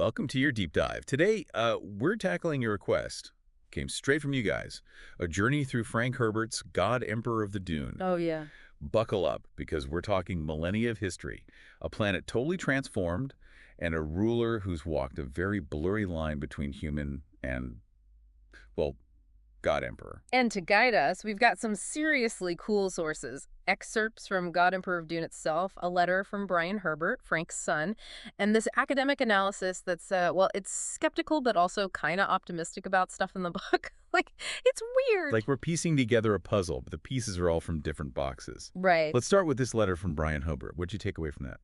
welcome to your deep dive. Today, we're tackling your request. Came straight from you guys. A journey through Frank Herbert's God, Emperor of the Dune. Oh, yeah. Buckle up, because we're talking millennia of history, a planet totally transformed, and a ruler who's walked a very blurry line between human and, well, God Emperor. And to guide us, we've got some seriously cool sources. Excerpts from God Emperor of Dune itself, a letter from Brian Herbert, Frank's son, and this academic analysis that's, well, it's skeptical but also kind of optimistic about stuff in the book. Like, it's weird. Like we're piecing together a puzzle, but the pieces are all from different boxes. Right. Let's start with this letter from Brian Herbert. What'd you take away from that?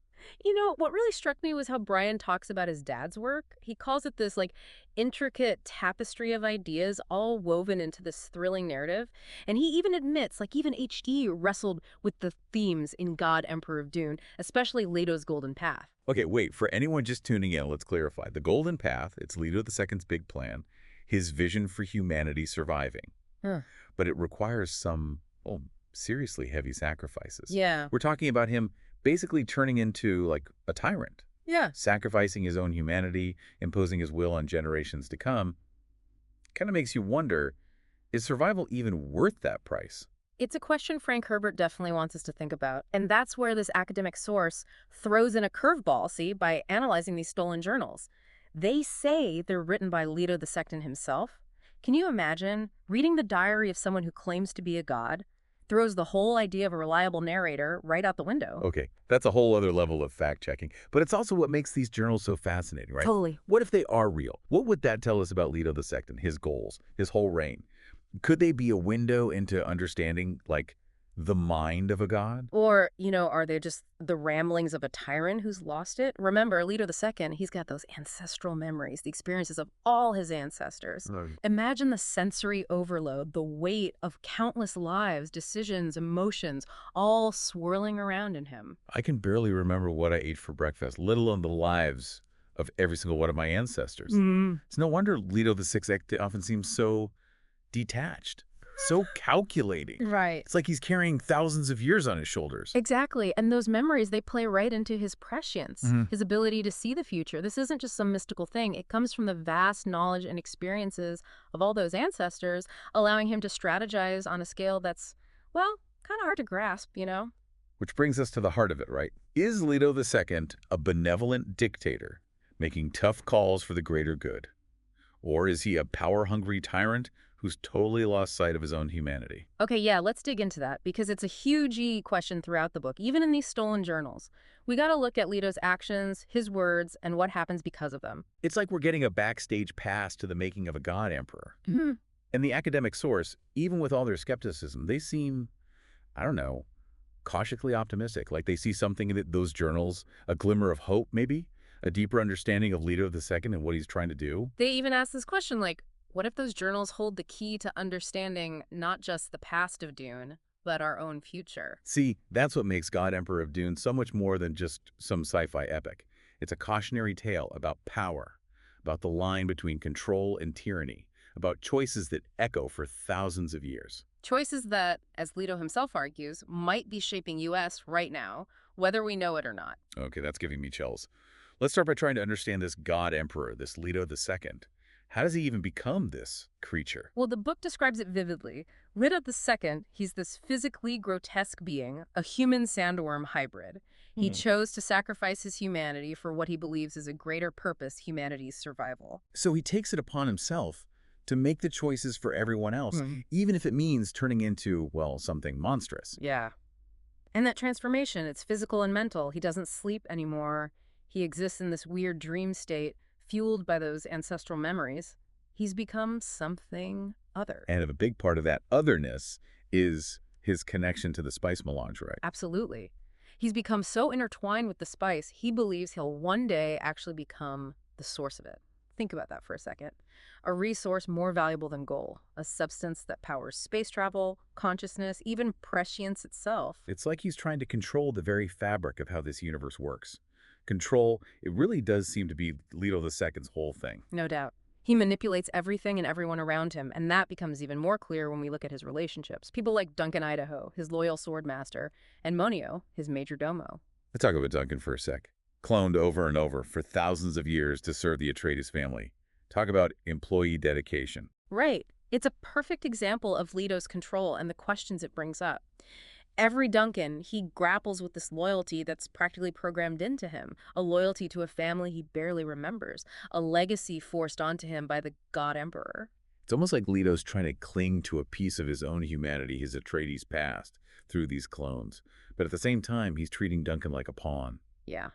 You know, what really struck me was how Brian talks about his dad's work. He calls it this, like, intricate tapestry of ideas all woven into this thrilling narrative. And he even admits, like, even HD wrestled with the themes in God, Emperor of Dune, especially Leto's Golden Path. Okay, wait, for anyone just tuning in, let's clarify. The Golden Path, it's Leto II's big plan, his vision for humanity surviving. Huh. But it requires some, well, seriously heavy sacrifices. Yeah. We're talking about him basically turning into, like, a tyrant. Yeah. Sacrificing his own humanity, imposing his will on generations to come. Kind of makes you wonder, is survival even worth that price? It's a question Frank Herbert definitely wants us to think about. And that's where this academic source throws in a curveball, see, by analyzing these stolen journals. They say they're written by Leto II himself. Can you imagine reading the diary of someone who claims to be a god? Throws the whole idea of a reliable narrator right out the window. Okay, that's a whole other level of fact-checking. But it's also what makes these journals so fascinating, right? Totally. What if they are real? What would that tell us about Leto II, his goals, his whole reign? Could they be a window into understanding, like, the mind of a god? Or, you know, are they just the ramblings of a tyrant who's lost it? Remember, Leto II, he's got those ancestral memories, the experiences of all his ancestors. Right. Imagine the sensory overload, the weight of countless lives, decisions, emotions, all swirling around in him. I can barely remember what I ate for breakfast, let alone the lives of every single one of my ancestors. It's no wonder Leto VI often seems so detached, so calculating. Right. It's like he's carrying thousands of years on his shoulders. Exactly. And those memories, they play right into his prescience, Mhm. his ability to see the future. This isn't just some mystical thing. It comes from the vast knowledge and experiences of all those ancestors, allowing him to strategize on a scale that's, well, kind of hard to grasp, you know? Which brings us to the heart of it, right? Is Leto II a benevolent dictator, making tough calls for the greater good? Or is he a power-hungry tyrant who's totally lost sight of his own humanity? Okay, yeah, let's dig into that because it's a huge question throughout the book, even in these stolen journals. We got to look at Leto's actions, his words, and what happens because of them. It's like we're getting a backstage pass to the making of a god emperor. Hmm. And the academic source, even with all their skepticism, they seem, I don't know, cautiously optimistic. Like they see something in those journals, a glimmer of hope, maybe? A deeper understanding of Leto II and what he's trying to do? They even ask this question, like, what if those journals hold the key to understanding not just the past of Dune, but our own future? See, that's what makes God Emperor of Dune so much more than just some sci-fi epic. It's a cautionary tale about power, about the line between control and tyranny, about choices that echo for thousands of years. Choices that, as Leto himself argues, might be shaping U.S. right now, whether we know it or not. Okay, that's giving me chills. Let's start by trying to understand this God Emperor, this Leto II. How does he even become this creature? Well, the book describes it vividly. Leto II, he's this physically grotesque being, a human sandworm hybrid. He chose to sacrifice his humanity for what he believes is a greater purpose, humanity's survival. So he takes it upon himself to make the choices for everyone else, even if it means turning into, well, something monstrous. Yeah. And that transformation, it's physical and mental. He doesn't sleep anymore. He exists in this weird dream state, fueled by those ancestral memories. He's become something other. And a big part of that otherness is his connection to the spice melange, right? Absolutely. He's become so intertwined with the spice, he believes he'll one day actually become the source of it. Think about that for a second. A resource more valuable than gold, a substance that powers space travel, consciousness, even prescience itself. It's like he's trying to control the very fabric of how this universe works. Control, it really does seem to be Leto II's whole thing. No doubt. He manipulates everything and everyone around him, and that becomes even more clear when we look at his relationships. People like Duncan Idaho, his loyal sword master, and Monio, his major domo. Let's talk about Duncan for a sec. cloned over and over for thousands of years to serve the Atreides family. Talk about employee dedication. Right. It's a perfect example of Leto's control and the questions it brings up. Every Duncan, he grapples with this loyalty that's practically programmed into him, a loyalty to a family he barely remembers, a legacy forced onto him by the God Emperor. It's almost like Leto's trying to cling to a piece of his own humanity, his Atreides past, through these clones. But at the same time, he's treating Duncan like a pawn. Yeah.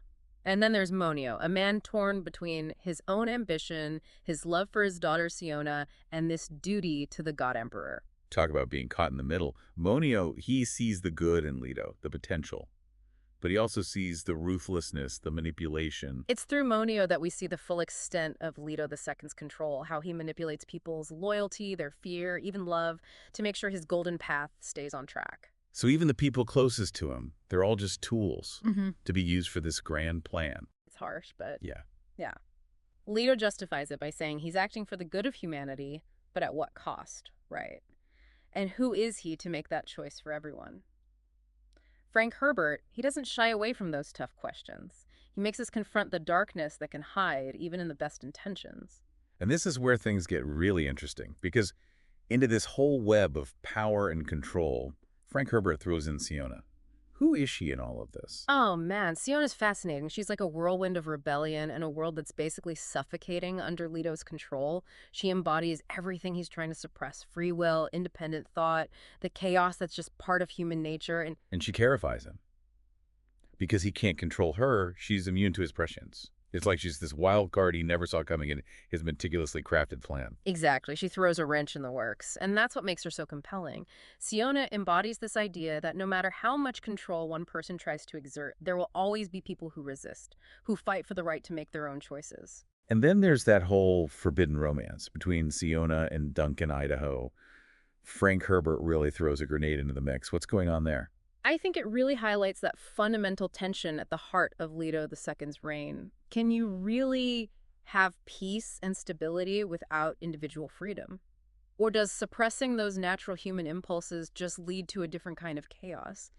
And then there's Monio, a man torn between his own ambition, his love for his daughter Siona, and this duty to the God Emperor. Talk about being caught in the middle. Monio, he sees the good in Leto, the potential. But he also sees the ruthlessness, the manipulation. It's through Monio that we see the full extent of Leto II's control, how he manipulates people's loyalty, their fear, even love, to make sure his golden path stays on track. So even the people closest to him, they're all just tools Mm-hmm. to be used for this grand plan. It's harsh, but Yeah. yeah. Leto justifies it by saying he's acting for the good of humanity, but at what cost, right? And who is he to make that choice for everyone? Frank Herbert, he doesn't shy away from those tough questions. He makes us confront the darkness that can hide even in the best intentions. And this is where things get really interesting, because into this whole web of power and control, Frank Herbert throws in Siona. Who is she in all of this? Oh man, Siona's fascinating. She's like a whirlwind of rebellion in a world that's basically suffocating under Leto's control. She embodies everything he's trying to suppress: free will, independent thought, the chaos that's just part of human nature. And she terrifies him. Because he can't control her, she's immune to his prescience. It's like she's this wild card he never saw coming in his meticulously crafted plan. Exactly. She throws a wrench in the works, and that's what makes her so compelling. Siona embodies this idea that no matter how much control one person tries to exert, there will always be people who resist, who fight for the right to make their own choices. And then there's that whole forbidden romance between Siona and Duncan, Idaho. Frank Herbert really throws a grenade into the mix. What's going on there? I think it really highlights that fundamental tension at the heart of Leto II's reign. Can you really have peace and stability without individual freedom? Or does suppressing those natural human impulses just lead to a different kind of chaos?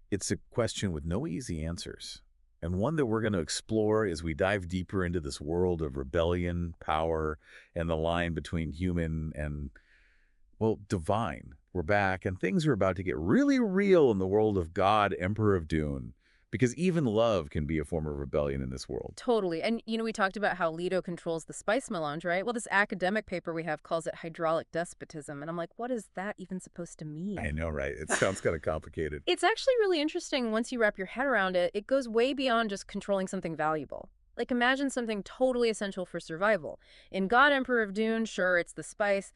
It's a question with no easy answers, and one that we're going to explore as we dive deeper into this world of rebellion, power, and the line between human and, well, divine. We're back, and things are about to get really real in the world of God, Emperor of Dune, because even love can be a form of rebellion in this world. Totally. And, we talked about how Leto controls the spice melange, right? Well, this academic paper we have calls it hydraulic despotism. And I'm like, what is that even supposed to mean? I know, right? It sounds kind of complicated. It's actually really interesting once you wrap your head around it. It goes way beyond just controlling something valuable. Like, imagine something totally essential for survival. In God, Emperor of Dune, sure, it's the spice.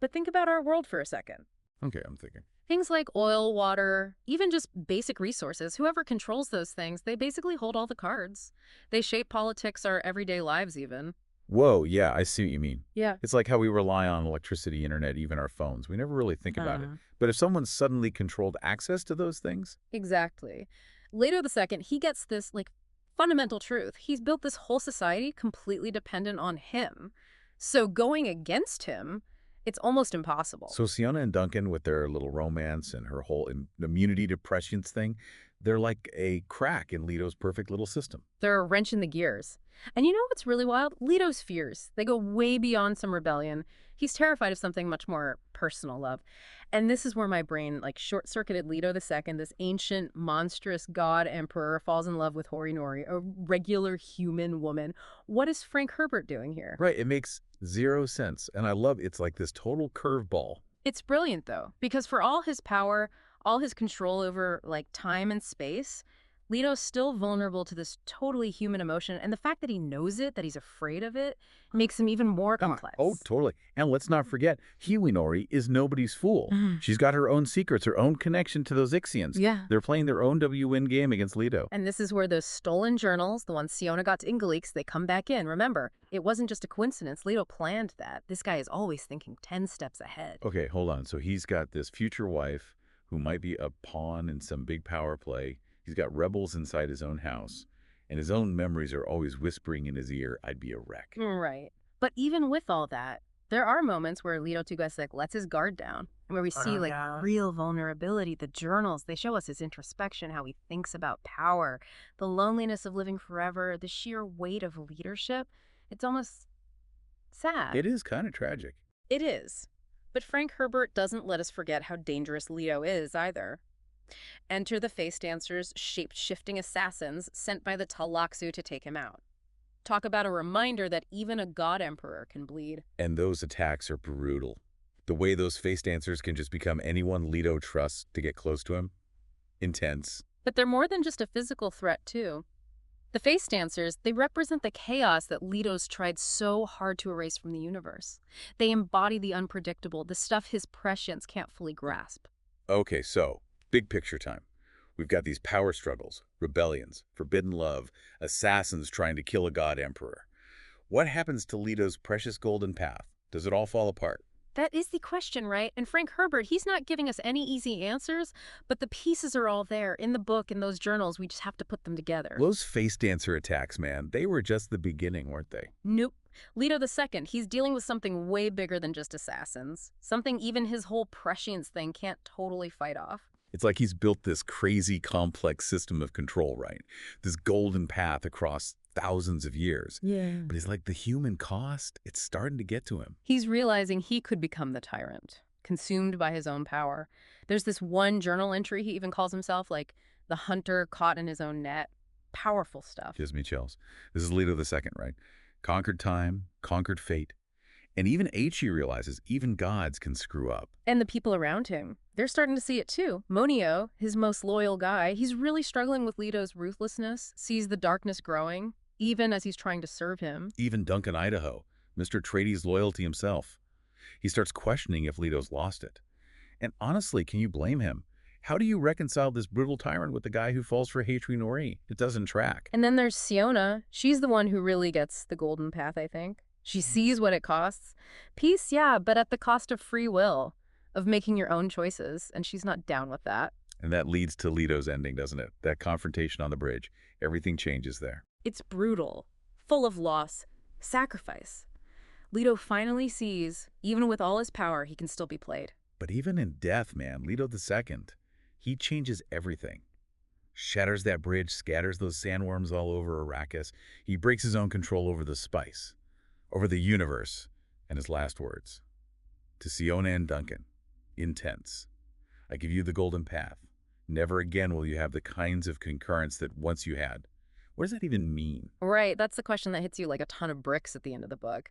But think about our world for a second. Okay, I'm thinking. Things like oil, water, even just basic resources, whoever controls those things, they basically hold all the cards. They shape politics, our everyday lives even. Whoa, yeah, I see what you mean. Yeah. It's like how we rely on electricity, internet, even our phones. We never really think about it. But if someone suddenly controlled access to those things, Exactly. Leto II, he gets this, fundamental truth. He's built this whole society completely dependent on him. So going against him, it's almost impossible. so Siona and Duncan, with their little romance and her whole immunity to prescience thing, they're like a crack in Leto's perfect little system. They're a wrench in the gears. And you know what's really wild? Leto's fears. They go way beyond some rebellion. He's terrified of something much more personal, love. And this is where my brain, short-circuited Leto II, this ancient, monstrous god emperor, falls in love with Horinori, a regular human woman. What is Frank Herbert doing here? Right, it makes zero sense. And I love it's like this total curveball. It's brilliant, though, because for all his power, all his control over, time and space, Leto's still vulnerable to this totally human emotion, and the fact that he knows it, that he's afraid of it, makes him even more complex. Oh, totally. And let's not forget, Hiwinori is nobody's fool. She's got her own secrets, her own connection to those Ixians. Yeah. They're playing their own W-win game against Leto. And this is where those stolen journals, the ones Siona got to Ingleeks, they come back in. Remember, it wasn't just a coincidence. Leto planned that. This guy is always thinking 10 steps ahead. Okay, hold on. So he's got this future wife who might be a pawn in some big power play. He's got rebels inside his own house, and his own memories are always whispering in his ear, I'd be a wreck. Right. But even with all that, There are moments where Leto II lets his guard down, and where we see Yeah. real vulnerability. The journals, they show us his introspection, how he thinks about power, the loneliness of living forever, the sheer weight of leadership. It's almost sad. It is kind of tragic. It is. But Frank Herbert doesn't let us forget how dangerous Leto is either. Enter the face dancers, shape-shifting assassins sent by the Talaxu to take him out. Talk about a reminder that even a god emperor can bleed. And those attacks are brutal. The way those face dancers can just become anyone Leto trusts to get close to him. Intense. But they're more than just a physical threat, too. The face dancers, they represent the chaos that Leto's tried so hard to erase from the universe. They embody the unpredictable, the stuff his prescience can't fully grasp. Okay, so, big picture time. We've got these power struggles, rebellions, forbidden love, assassins trying to kill a god emperor. What happens to Leto's precious golden path? Does it all fall apart? That is the question, right? And Frank Herbert, he's not giving us any easy answers, but the pieces are all there in the book, in those journals. We just have to put them together. Those face dancer attacks, man, they were just the beginning, weren't they? Nope. Leto II, he's dealing with something way bigger than just assassins. Something even his whole prescience thing can't totally fight off. It's like he's built this crazy complex system of control, right? This golden path across thousands of years. Yeah. But it's like the human cost, it's starting to get to him. He's realizing he could become the tyrant, consumed by his own power. There's this one journal entry he even calls himself, the hunter caught in his own net. Powerful stuff. Gives me chills. This is Leto II, right? Conquered time, conquered fate. And even H.E. realizes even gods can screw up. And the people around him, they're starting to see it too. Monio, his most loyal guy, he's really struggling with Leto's ruthlessness, sees the darkness growing, even as he's trying to serve him. Even Duncan Idaho, Mr. Atreides' loyalty himself. He starts questioning if Leto's lost it. And honestly, can you blame him? How do you reconcile this brutal tyrant with the guy who falls for Hatri Nori? It doesn't track. And then there's Siona. She's the one who really gets the golden path, I think. She sees what it costs. Peace, yeah, but at the cost of free will, of making your own choices, and she's not down with that. And that leads to Leto's ending, doesn't it? That confrontation on the bridge. Everything changes there. It's brutal, full of loss, sacrifice. Leto finally sees, even with all his power, he can still be played. But even in death, man, Leto II, he changes everything. Shatters that bridge, scatters those sandworms all over Arrakis. He breaks his own control over the spice, over the universe, and his last words. To Siona and Duncan, intense. I give you the golden path. Never again will you have the kinds of concurrence that once you had. What does that even mean? Right, that's the question that hits you like a ton of bricks at the end of the book.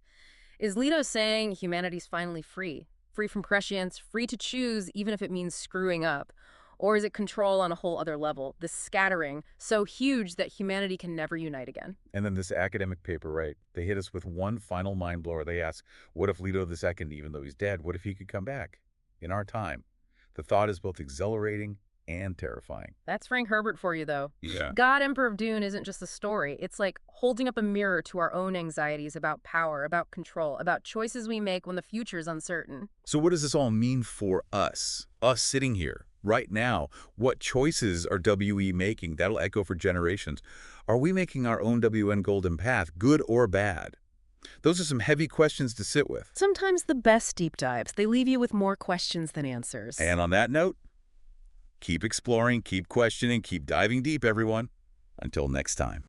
Is Leto saying humanity's finally free? Free from prescience, free to choose even if it means screwing up? Or is it control on a whole other level, this scattering, so huge that humanity can never unite again? And then this academic paper, right? They hit us with one final mind blower. They ask, what if Leto II, even though he's dead, what if he could come back in our time? The thought is both exhilarating and terrifying. That's Frank Herbert for you, though. Yeah. God, Emperor of Dune isn't just a story. It's like holding up a mirror to our own anxieties about power, about control, about choices we make when the future is uncertain. So what does this all mean for us? Us sitting here right now. What choices are WE making? That'll echo for generations. Are we making our own WN golden path, good or bad? Those are some heavy questions to sit with. Sometimes the best deep dives, they leave you with more questions than answers. And on that note, keep exploring, keep questioning, keep diving deep, everyone. Until next time.